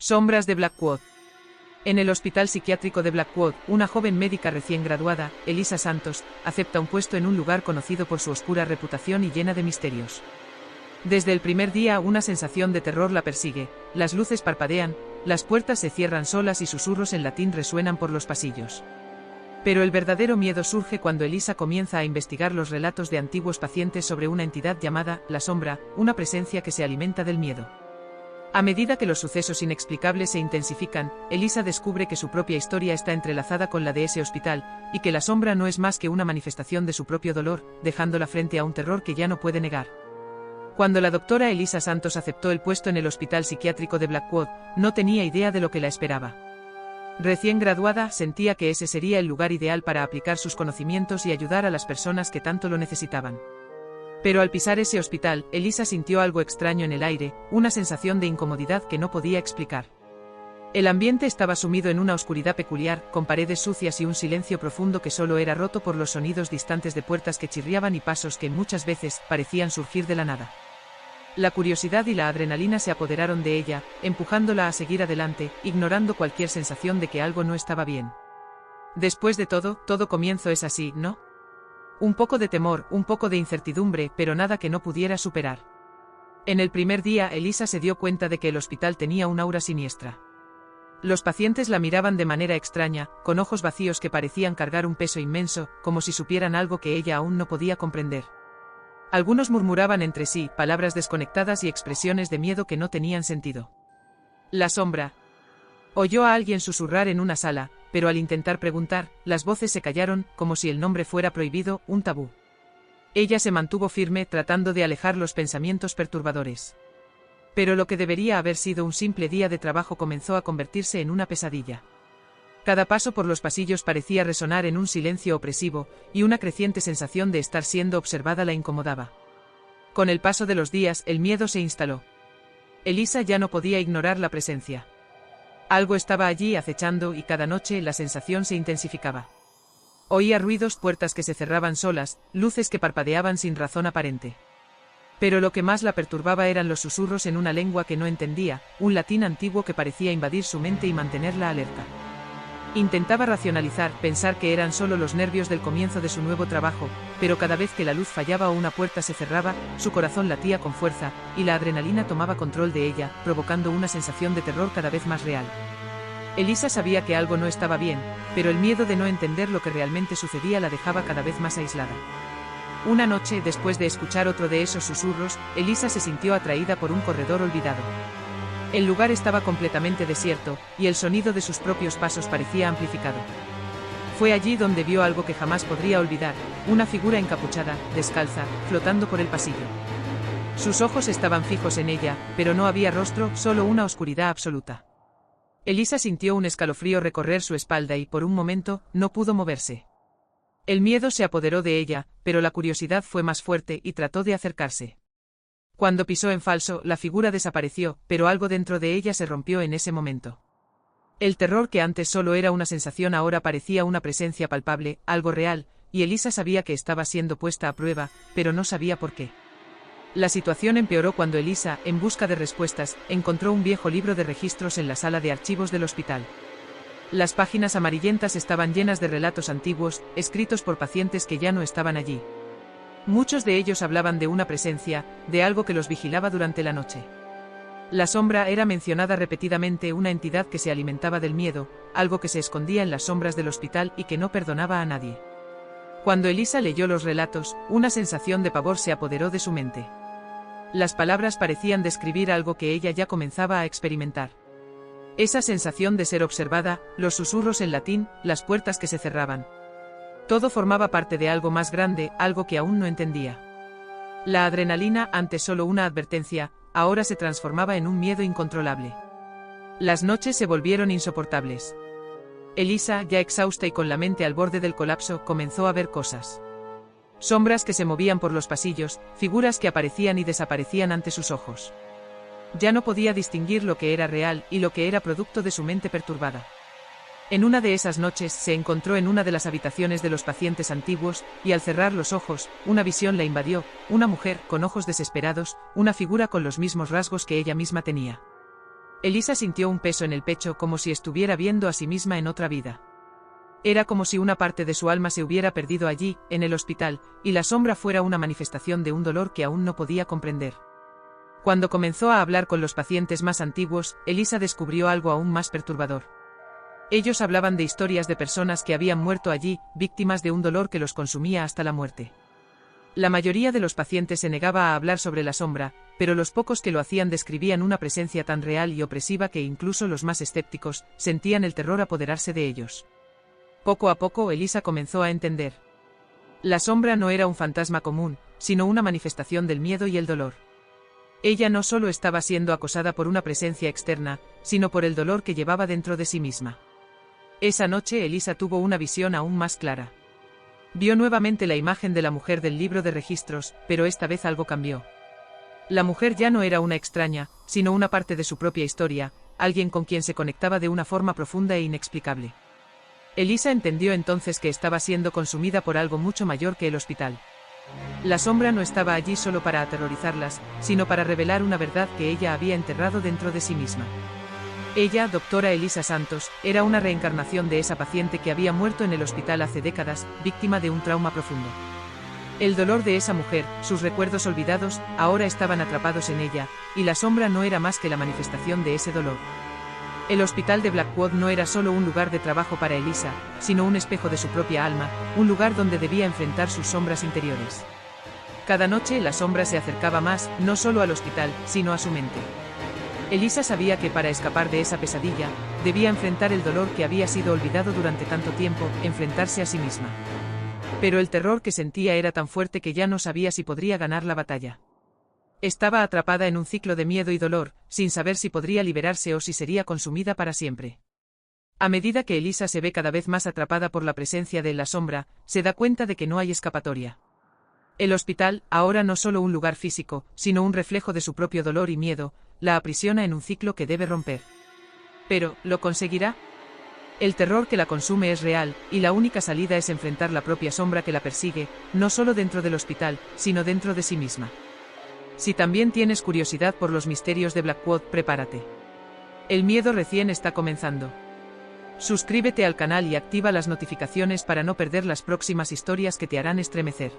Sombras de Blackwood. En el hospital psiquiátrico de Blackwood, una joven médica recién graduada, Elisa Santos, acepta un puesto en un lugar conocido por su oscura reputación y llena de misterios. Desde el primer día una sensación de terror la persigue, las luces parpadean, las puertas se cierran solas y susurros en latín resuenan por los pasillos. Pero el verdadero miedo surge cuando Elisa comienza a investigar los relatos de antiguos pacientes sobre una entidad llamada la Sombra, una presencia que se alimenta del miedo. A medida que los sucesos inexplicables se intensifican, Elisa descubre que su propia historia está entrelazada con la de ese hospital, y que la sombra no es más que una manifestación de su propio dolor, dejándola frente a un terror que ya no puede negar. Cuando la doctora Elisa Santos aceptó el puesto en el hospital psiquiátrico de Blackwood, no tenía idea de lo que la esperaba. Recién graduada, sentía que ese sería el lugar ideal para aplicar sus conocimientos y ayudar a las personas que tanto lo necesitaban. Pero al pisar ese hospital, Elisa sintió algo extraño en el aire, una sensación de incomodidad que no podía explicar. El ambiente estaba sumido en una oscuridad peculiar, con paredes sucias y un silencio profundo que solo era roto por los sonidos distantes de puertas que chirriaban y pasos que muchas veces parecían surgir de la nada. La curiosidad y la adrenalina se apoderaron de ella, empujándola a seguir adelante, ignorando cualquier sensación de que algo no estaba bien. Después de todo, todo comienzo es así, ¿no? Un poco de temor, un poco de incertidumbre, pero nada que no pudiera superar. En el primer día, Elisa se dio cuenta de que el hospital tenía un aura siniestra. Los pacientes la miraban de manera extraña, con ojos vacíos que parecían cargar un peso inmenso, como si supieran algo que ella aún no podía comprender. Algunos murmuraban entre sí, palabras desconectadas y expresiones de miedo que no tenían sentido. La Sombra. Oyó a alguien susurrar en una sala, pero al intentar preguntar, las voces se callaron, como si el nombre fuera prohibido, un tabú. Ella se mantuvo firme, tratando de alejar los pensamientos perturbadores. Pero lo que debería haber sido un simple día de trabajo comenzó a convertirse en una pesadilla. Cada paso por los pasillos parecía resonar en un silencio opresivo, y una creciente sensación de estar siendo observada la incomodaba. Con el paso de los días, el miedo se instaló. Elisa ya no podía ignorar la presencia. Algo estaba allí acechando y cada noche la sensación se intensificaba. Oía ruidos, puertas que se cerraban solas, luces que parpadeaban sin razón aparente. Pero lo que más la perturbaba eran los susurros en una lengua que no entendía, un latín antiguo que parecía invadir su mente y mantenerla alerta. Intentaba racionalizar, pensar que eran solo los nervios del comienzo de su nuevo trabajo, pero cada vez que la luz fallaba o una puerta se cerraba, su corazón latía con fuerza, y la adrenalina tomaba control de ella, provocando una sensación de terror cada vez más real. Elisa sabía que algo no estaba bien, pero el miedo de no entender lo que realmente sucedía la dejaba cada vez más aislada. Una noche, después de escuchar otro de esos susurros, Elisa se sintió atraída por un corredor olvidado. El lugar estaba completamente desierto, y el sonido de sus propios pasos parecía amplificado. Fue allí donde vio algo que jamás podría olvidar, una figura encapuchada, descalza, flotando por el pasillo. Sus ojos estaban fijos en ella, pero no había rostro, solo una oscuridad absoluta. Elisa sintió un escalofrío recorrer su espalda y por un momento, no pudo moverse. El miedo se apoderó de ella, pero la curiosidad fue más fuerte y trató de acercarse. Cuando pisó en falso, la figura desapareció, pero algo dentro de ella se rompió en ese momento. El terror que antes solo era una sensación ahora parecía una presencia palpable, algo real, y Elisa sabía que estaba siendo puesta a prueba, pero no sabía por qué. La situación empeoró cuando Elisa, en busca de respuestas, encontró un viejo libro de registros en la sala de archivos del hospital. Las páginas amarillentas estaban llenas de relatos antiguos, escritos por pacientes que ya no estaban allí. Muchos de ellos hablaban de una presencia, de algo que los vigilaba durante la noche. La Sombra era mencionada repetidamente, una entidad que se alimentaba del miedo, algo que se escondía en las sombras del hospital y que no perdonaba a nadie. Cuando Elisa leyó los relatos, una sensación de pavor se apoderó de su mente. Las palabras parecían describir algo que ella ya comenzaba a experimentar. Esa sensación de ser observada, los susurros en latín, las puertas que se cerraban. Todo formaba parte de algo más grande, algo que aún no entendía. La adrenalina, antes solo una advertencia, ahora se transformaba en un miedo incontrolable. Las noches se volvieron insoportables. Elisa, ya exhausta y con la mente al borde del colapso, comenzó a ver cosas. Sombras que se movían por los pasillos, figuras que aparecían y desaparecían ante sus ojos. Ya no podía distinguir lo que era real y lo que era producto de su mente perturbada. En una de esas noches se encontró en una de las habitaciones de los pacientes antiguos, y al cerrar los ojos, una visión la invadió, una mujer, con ojos desesperados, una figura con los mismos rasgos que ella misma tenía. Elisa sintió un peso en el pecho como si estuviera viendo a sí misma en otra vida. Era como si una parte de su alma se hubiera perdido allí, en el hospital, y la sombra fuera una manifestación de un dolor que aún no podía comprender. Cuando comenzó a hablar con los pacientes más antiguos, Elisa descubrió algo aún más perturbador. Ellos hablaban de historias de personas que habían muerto allí, víctimas de un dolor que los consumía hasta la muerte. La mayoría de los pacientes se negaba a hablar sobre la sombra, pero los pocos que lo hacían describían una presencia tan real y opresiva que incluso los más escépticos sentían el terror apoderarse de ellos. Poco a poco Elisa comenzó a entender. La sombra no era un fantasma común, sino una manifestación del miedo y el dolor. Ella no solo estaba siendo acosada por una presencia externa, sino por el dolor que llevaba dentro de sí misma. Esa noche Elisa tuvo una visión aún más clara. Vio nuevamente la imagen de la mujer del libro de registros, pero esta vez algo cambió. La mujer ya no era una extraña, sino una parte de su propia historia, alguien con quien se conectaba de una forma profunda e inexplicable. Elisa entendió entonces que estaba siendo consumida por algo mucho mayor que el hospital. La sombra no estaba allí solo para aterrorizarlas, sino para revelar una verdad que ella había enterrado dentro de sí misma. Ella, doctora Elisa Santos, era una reencarnación de esa paciente que había muerto en el hospital hace décadas, víctima de un trauma profundo. El dolor de esa mujer, sus recuerdos olvidados, ahora estaban atrapados en ella, y la sombra no era más que la manifestación de ese dolor. El hospital de Blackwood no era solo un lugar de trabajo para Elisa, sino un espejo de su propia alma, un lugar donde debía enfrentar sus sombras interiores. Cada noche la sombra se acercaba más, no solo al hospital, sino a su mente. Elisa sabía que para escapar de esa pesadilla, debía enfrentar el dolor que había sido olvidado durante tanto tiempo, enfrentarse a sí misma. Pero el terror que sentía era tan fuerte que ya no sabía si podría ganar la batalla. Estaba atrapada en un ciclo de miedo y dolor, sin saber si podría liberarse o si sería consumida para siempre. A medida que Elisa se ve cada vez más atrapada por la presencia de la sombra, se da cuenta de que no hay escapatoria. El hospital, ahora no solo un lugar físico, sino un reflejo de su propio dolor y miedo, la aprisiona en un ciclo que debe romper. Pero, ¿lo conseguirá? El terror que la consume es real, y la única salida es enfrentar la propia sombra que la persigue, no solo dentro del hospital, sino dentro de sí misma. Si también tienes curiosidad por los misterios de Blackwood, prepárate. El miedo recién está comenzando. Suscríbete al canal y activa las notificaciones para no perder las próximas historias que te harán estremecer.